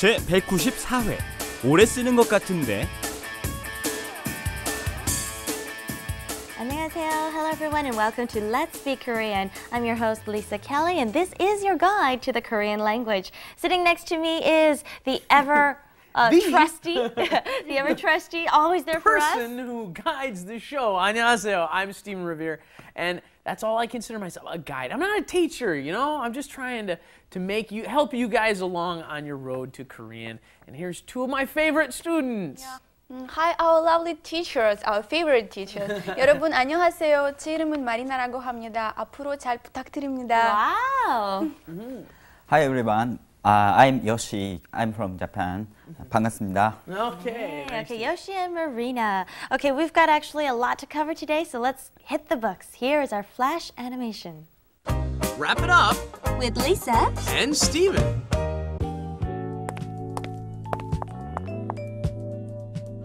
제 194회. 오래 쓰는 것 같은데. 안녕하세요. Hello everyone and welcome to Let's Speak Korean. I'm your host Lisa Kelly and this is your guide to the Korean language. Sitting next to me is the ever trusty, the ever trusty, always there for us. Person who guides the show. 안녕하세요. I'm Steven Revere, and that's all I consider myself, a guide. I'm not a teacher, you know. I'm just trying to help you guys along on your road to Korean. And here's two of my favorite students. Yeah. Hi, our lovely teachers, our favorite teachers. 여러분 안녕하세요. 제 이름은 마리나라고 합니다. 앞으로 잘 부탁드립니다. Wow. Hi everyone. I'm Yoshi. I'm from Japan. 반갑습니다. Okay. Okay, Yoshi and Marina. Okay, we've got actually a lot to cover today, so let's hit the books. Here is our flash animation. Wrap it up With Lisa and Steven.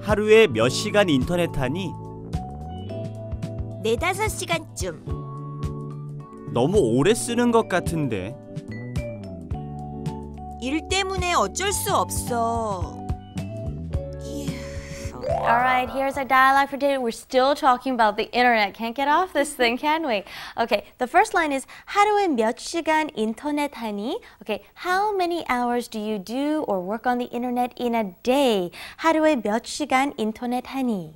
하루에 몇 시간 인터넷 하니? 4-5시간쯤. 너무 오래 쓰는 것 같은데. 일 때문에 어쩔 수 없어. All right, here's our dialogue for today. We're still talking about the internet. Can't get off this thing, can we? Okay, the first line is 하루에 몇 시간 인터넷 하니? Okay, how many hours do you do or work on the internet in a day? 하루에 몇 시간 인터넷 하니?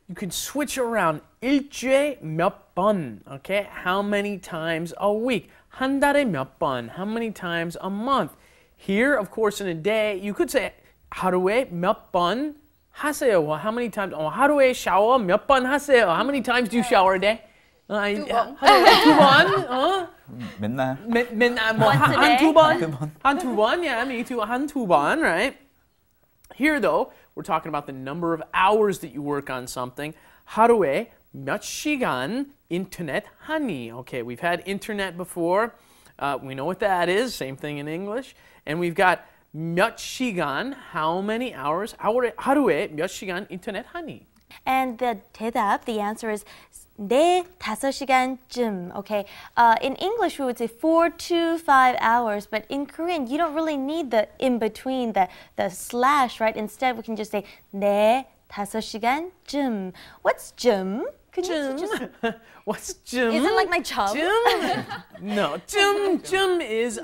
You can switch around. 일주일에 몇 번. Okay, how many times a week? 한 달에 몇 번. How many times a month? Here, of course, in a day, you could say 하루에 몇 번 하세요. Well, how many times? 하루에 샤워 몇 번 하세요? How many times do you shower a day? 두 번. 두 번? 맨날. 맨날 뭐 한 두 번? 한 두 번? Yeah, me too. 한 두 번, right? Here, though, we're talking about the number of hours that you work on something. 하루에 몇 시간 인터넷 하니? Okay, we've had internet before. We know what that is. Same thing in English. And we've got 몇 시간, how many hours? 하루에 몇 시간 인터넷 하니? And the 대답, the answer is 4-5시간쯤. Okay, in English we would say 4 to 5 hours, but in Korean you don't really need the in between, the slash, right? Instead we can just say 4-5시간쯤. What's 쯤? What's 쯤? Is it like my chum? 쯤? No, 쯤 is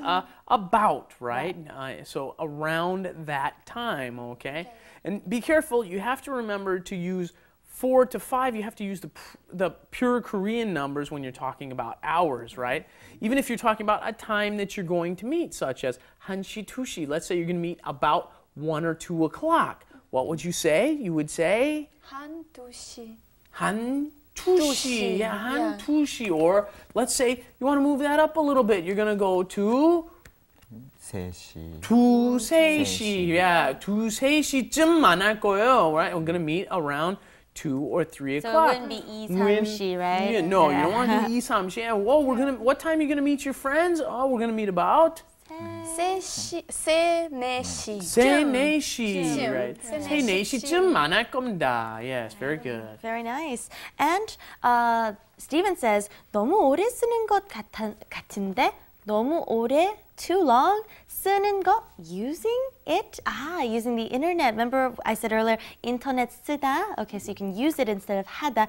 about, right? So around that time, okay? And be careful, you have to remember to use 4 to 5, you have to use the pure Korean numbers when you're talking about hours, right? Even if you're talking about a time that you're going to meet, such as 1시, 2시. Let's say you're going to meet about 1 or 2 o'clock. What would you say? You would say? 한, 2시. 한, 2시. Yeah, 한, 2시. Or let's say you want to move that up a little bit. You're going to go to? 3시. 2, 3시. Yeah, 2, 3시쯤 만날 거예요, right? We're going to meet around 2 or 3 So o'clock. it wouldn't be 2, 3시, right? Yeah, no, you don't want to do 2, 3시. Yeah, well, what time are you going to meet your friends? Oh, we're going to meet about? 4시. 3-4시, right? 3-4시쯤 만날 겁니다. Yes, very good. Very nice. And Steven says 너무 오래 쓰는 것 같은데 너무 오래, too long, 쓰는 것, using it, using the internet. Remember I said earlier, 인터넷 쓰다. Okay, so you can use it instead of 하다.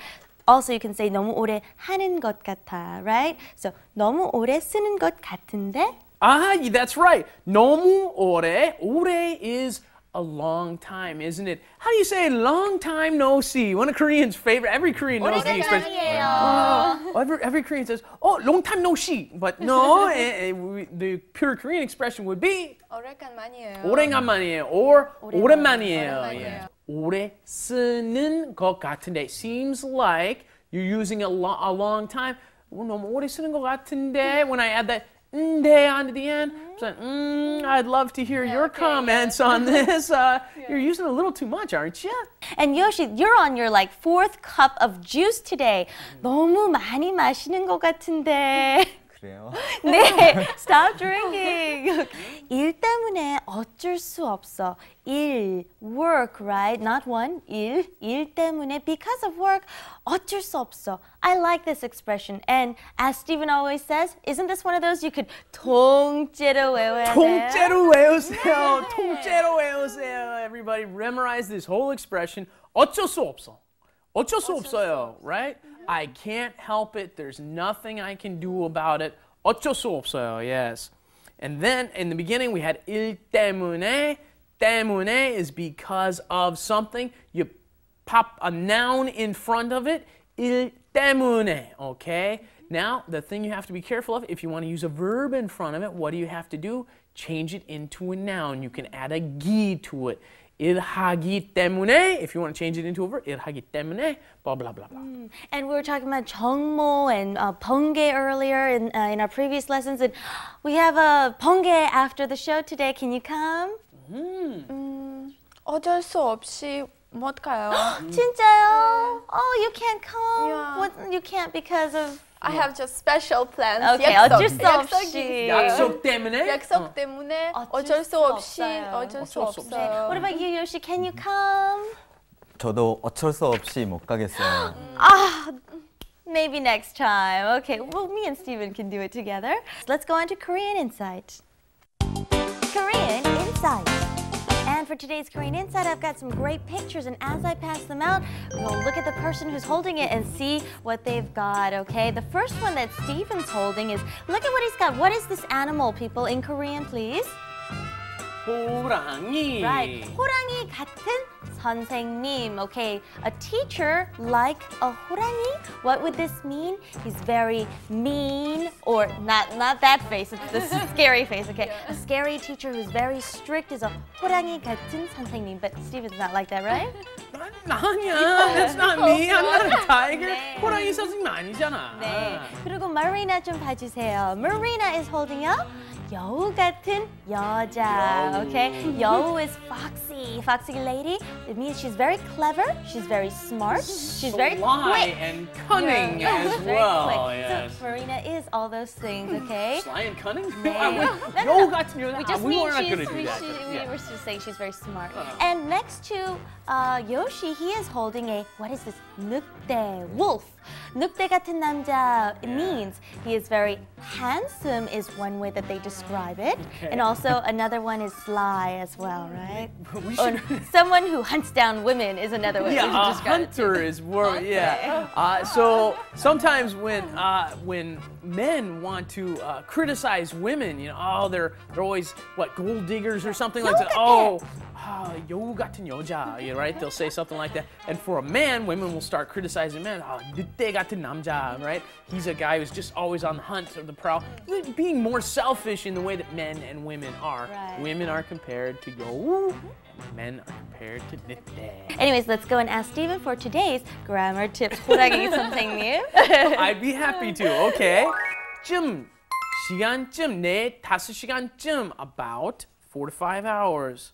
Also, you can say 너무 오래 하는 것 같아, right? So 너무 오래 쓰는 것 같은데. That's right. 너무 오래. 오래 is a long time, isn't it? How do you say long time no see? One of Korean's favorite. Every Korean knows the expression. Every Korean says, "Oh, long time no see." But no, the pure Korean expression would be 오래간만이에요. 오래간만이에요 or 오랜만이에요. 오랜만이에요. Yeah. 오래 쓰는 것 같은데. Seems like you're using a long time. 너무 오래 쓰는 것 같은데. When I add that 네 onto the end, so, I'd love to hear your comments on this. You're using a little too much, aren't you? And Yoshi, you're on your like 4th cup of juice today. 너무 많이 마시는 것 같은데. 그래요? 네, stop drinking. 일 때문에 어쩔 수 없어. 일, work, right? Not one, 일 때문에, because of work, 어쩔 수 없어. I like this expression. And as Stephen always says, isn't this one of those you could 통째로 외워야 돼? 통째로 외우세요. 통째로 외우세요. Everybody memorize this whole expression. 어쩔 수 없어. 어쩔 수 없어요, right? I can't help it. There's nothing I can do about it. 어쩔 수 없어요, yes. And then in the beginning we had 일 때문에. 때문에 is because of something. You pop a noun in front of it. 일 때문에, okay? Now, the thing you have to be careful of, if you want to use a verb in front of it, what do you have to do? Change it into a noun. You can add a 기 to it. 일하기 때문에, if you want to change it into a verb, 일하기 때문에, blah, blah, blah, blah. And we were talking about 정모 and 번개 earlier in our previous lessons. And we have a 번개 after the show today. Can you come? 어쩔 수 없이 못 가요. 진짜요? Oh, you can't come? Yeah. What, you can't because of... I have just special plans. Okay, 약속, 어쩔 수 없이. 약속 때문에? 약속 때문에 어쩔 수 없이 어쩔 수 없어요. What about you, Yoshi? Can you come? 저도 어쩔 수 없이 못 가겠어요. Maybe next time. Okay, well, me and Steven can do it together. Let's go on to Korean Insight. Korean Insight. And for today's Korean Insight, I've got some great pictures, and as I pass them out, we'll look at the person who's holding it and see what they've got, okay? The first one that Steven's holding is, look at what he's got. What is this animal, people, in Korean, please? 호랑이. Right. 호랑이 같은 선생님. Okay, a teacher like a 호랑이. What would this mean? He's very mean, or not that face. It's the scary face. Okay, a scary teacher who's very strict is a 호랑이 같은 선생님. But Steven's not like that, right? 아니야, that's not me. I'm not a tiger. 네. 호랑이 선생님 아니잖아. 네. 그리고 Marina 좀 봐주세요. Marina is holding up. 여우 같은 여자, okay? 여우 is foxy, foxy lady. It means she's very clever, she's very smart, she's very Sly quick. and cunning Yeah, as she's very well. quick. Yes. So Marina is all those things, okay? Sly and cunning? 네. 여우 같은 여자. We just we mean were not she's, going to do that. we were just saying she's very smart. And next to Yoshi, he is holding a, what is this? 늑대, wolf. 늑대 같은 남자, it means he is very handsome is one way that they describe it. Okay. And also another one is sly as well, right? We Or should... someone who hunts down women is another way Yeah, to a describe it. hunter is more, yeah. So sometimes when men want to criticize women, you know, oh, they're always, what, gold diggers or something like that. Oh, 여우 같은 여자, you know, right? They'll say something like that. And for a man, women will start criticizing men. 늑대 같은 남자, right? He's a guy who's just always on the hunt or the prowl, being more selfish in the way that men and women are. Right. Women are compared to 여우, and men are compared to 늑대. Anyways, let's go and ask Steven for today's grammar tips. 호랑이 선생님. I'd be happy to. Okay. 쯤 시간쯤 내 5시간쯤 about 4 to 5 hours.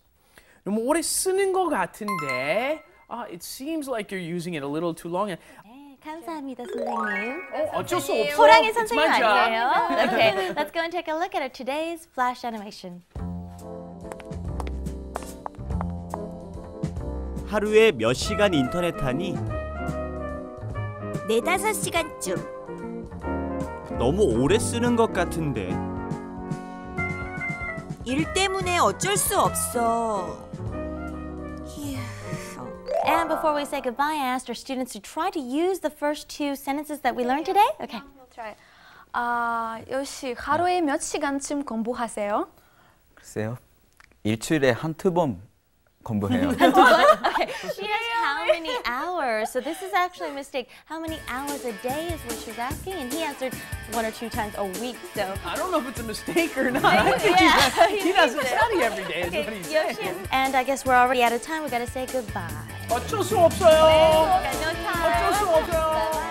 너무 오래 쓰는 것 같은데. It seems like you're using it a little too long. 네, 감사합니다, 선생님. 어쩔 수 없어. 호랑이 It's 선생님 my job. 아니에요? Okay, let's go and take a look at our today's flash animation. 하루에 몇 시간 인터넷 하니? 4-5시간쯤. 너무 오래 쓰는 것 같은데. 일 때문에 어쩔 수 없어. 휴. And before we say goodbye, I asked our students to try to use the first two sentences that we learned today. Okay. We'll try. 요시 하루에 몇 시간쯤 공부하세요? 글쎄요. 일주일에 한두 번 공부해요. Okay. She asked how many hours. So this is actually a mistake. How many hours a day is what she was asking, and he answered 1 or 2 times a week. So. I don't know if it's a mistake or not. I think he doesn't study every day is what he's saying. And I guess we're already out of time. We got to say goodbye. 어쩔 수 없어요. No time. 어쩔 수 없어요.